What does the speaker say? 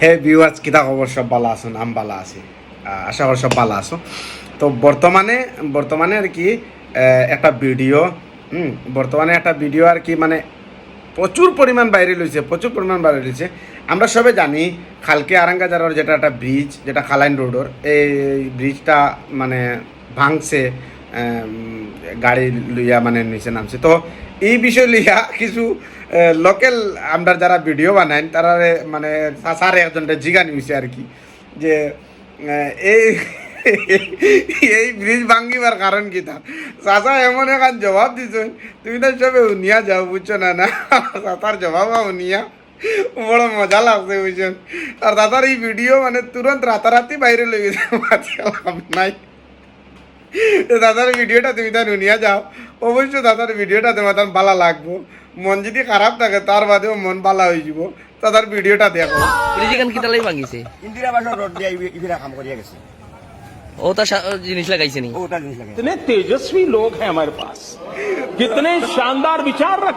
হে viewers কিতা খবর, সব ভালো আছেন? আম ভালো আছি, আশা করি সব ভালো আছো। তো বর্তমানে আর কি একটা ভিডিও বর্তমানে একটা ভিডিও আর কি মানে প্রচুর পরিমাণ বাইরে লইছে। আমরা সবে জানি খালকে আরাঙ্গাজারের যেটা একটা ব্রিজ, যেটা খালাইন রোডর, এই ব্রিজটা মানে ভাঙছে, গাড়ি লইয়া মানে নিচে নামছে। তো এই বিষয় লইয়া কিছু লোকাল আমরা যারা ভিডিও বানাই তারা মানে সারে একজনটা জিগানি হয়েছে আর কি, যে এই এই ব্রিজ ভাঙ্গিবার কারণ কি তা চাচা এমন এখন জবাব দিছেন, তুমি তো সবে উনিয়া যাও, বুঝছো না? না চাচার জবাব উনিয়া বড় মজা লাগছে, বুঝছেন? আর দাদার এই ভিডিও মানে তুরন্ত রাতারাতি বাইরে লই গেছে, লাভ নাই। দাদার ভিডিওটা তুমি তার উনিয়া যাও, অবশ্য দাদার ভিডিওটা তোমার তার ভালো লাগবো। মন যদি খারাপ থাকে তার বাদেও মন ভালো হয়ে যাব, দাদার ভিডিওটা দেখো। ব্রিজিকান কিতা লাগি ভাঙিছে? ইন্দিরা বাজার রোড দিয়ে ইবিরা কাম করিয়া গেছে। ও তা জিনিস লাগাইছে নি? ওটা জিনিস লাগে। कितने तेजस्वी लोग हैं हमारे पास, कितने शानदार विचार रख